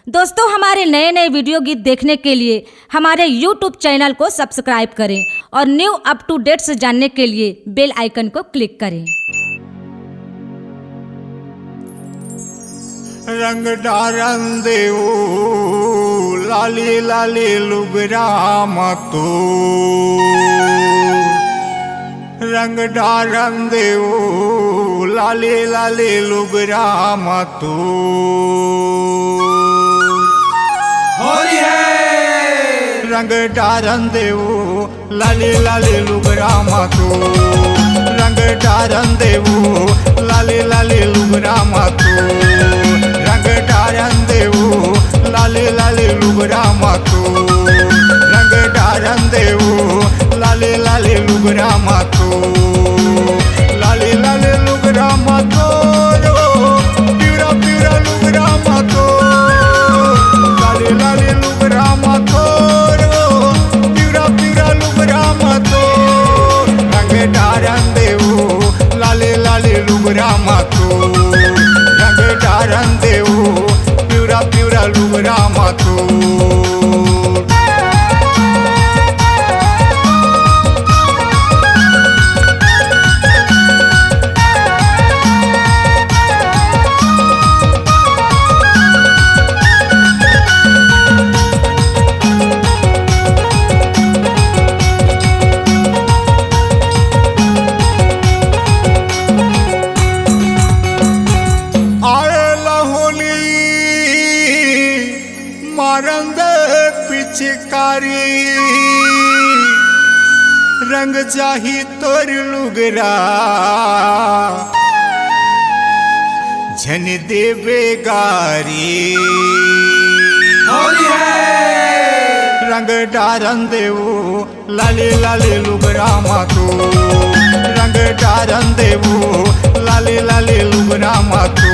दोस्तों, हमारे नए नए वीडियो गीत देखने के लिए हमारे YouTube चैनल को सब्सक्राइब करें और न्यू अप टू डेट्स जानने के लिए बेल आइकन को क्लिक करें। रंग डारन देऊ लाली लाली लुगरा मतो रंग डारन देऊ लाली लाली लुगरा मतो होली है रंग डारन देऊ लाली लाली लुगरा मतो रंग डारन देऊ लाली लाली लुगरा मतो रंग डारन देऊ लाली लाली लुगरा मतो रंग डारन देऊ लाली लाली लुगरा मतो लाली लाली लुगरा मतो प्यूरा प्यूरा लुगरा मतो लाली लाली लुगरा मतो प्यूरा प्यूरा लुगरा मतो रंग डारन देऊ लाली लाली लुगरा मतो रंग डारन देऊ प्यूरा प्यूरा लुगरा मतो मारंद पिचकारी रंग चाही तोर लुगरा झन देवे गारी होली है रंग डारन देऊ लाली लाली लुगरा मातो रंग डारन देऊ लाली लाली लुगरा मातो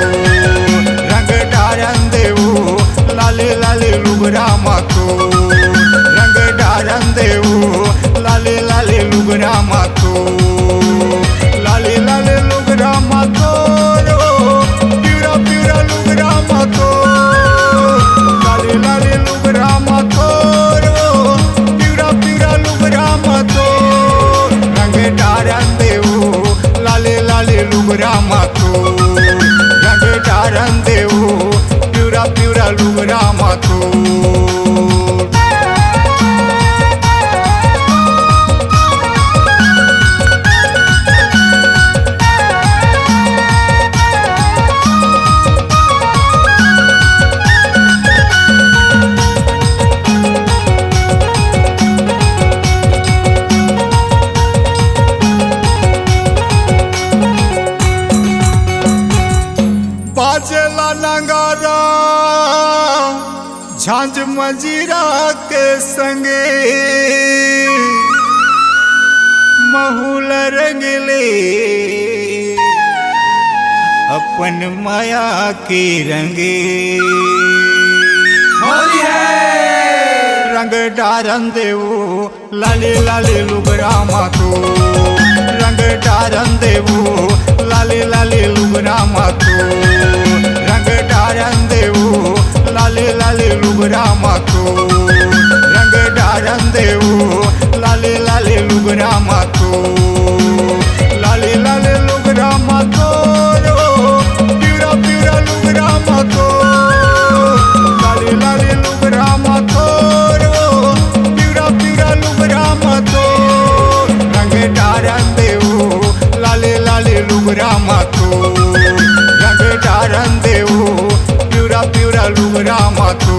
रंग डारन देऊ लाली लाली लुगरा मातो रंग डारन देऊ लाली लाली लुगरा मातो लाली लाली लुगरा मातो प्यूरा प्यूरा लुगरा मातो लाली लाली लुगरा मातो प्यूरा प्यूरा लुगरा मातो रंग डारन देऊ लाली लाली लुगरा मातो रंग डारन देऊ प्यूरा प्यूरा लुगरा मातो बाजेला नगारा झांझ मजीरा के संगे महूल रंगले अपन माया के रंगे होली है रंग डारन देऊ लाली लाली लुगरा मातो रंग डारन देऊ लाली लाली लुगरा मातो रंग डारन देऊ लाली लाली लुगरा मातो रंग डारन देऊ लाली लाली लुगरा मातो लाली लाली लुगरा मातो प्यूरा प्यूरा लुगरा मातो लाली लाली लुगरा मातो प्यूरा प्यूरा लुगरा मातो रंग डारन देऊ लाली लाली लुगरा मातो रंग डारन देऊ प्यूरा प्यूरा लुगरा मातो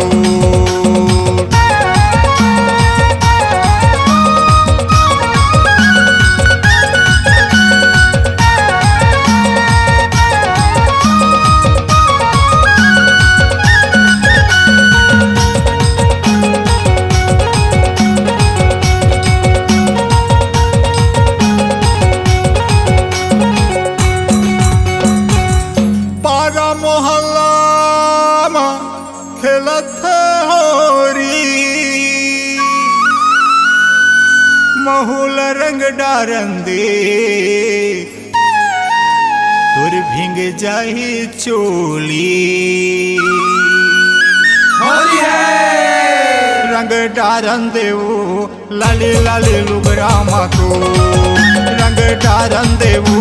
खेलत होरी महूल रंग डारन दे तुर भिंग जाही चोली रंग डारन देऊ लाली लाली लुगरा मातो रंग डारन देऊ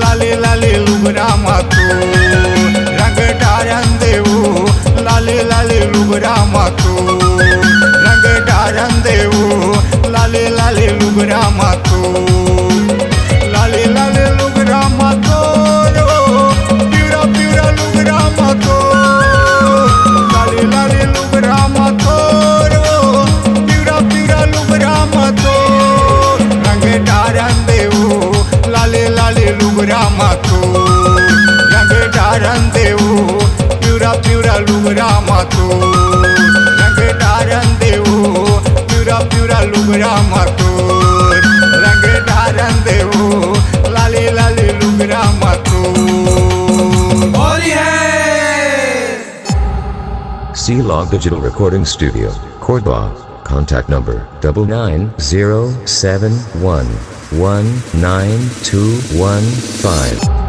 लाली लाली लुगरा मातो रंग डारन देऊ लाली लाली लुगरा मातो रंग डारन देऊ लाली लाली लुगरा मातो लाली लाली लुगरा मातो प्यूरा प्यूरा लुगरा मातो लाली लाली लुगरा मातो प्यूरा प्यूरा लुगरा मातो रंग डारन देऊ लाली लाली लुगरा मातो रंग डारन देऊ प्यूरा प्यूरा लुगरा मातो रंग डारन देऊ प्यूरा प्यूरा लुगरा मातो रंग डारन देऊ लाली लाली लुगरा मातो C-Log Digital Recording Studio, Cordoba. Contact number 99071192115.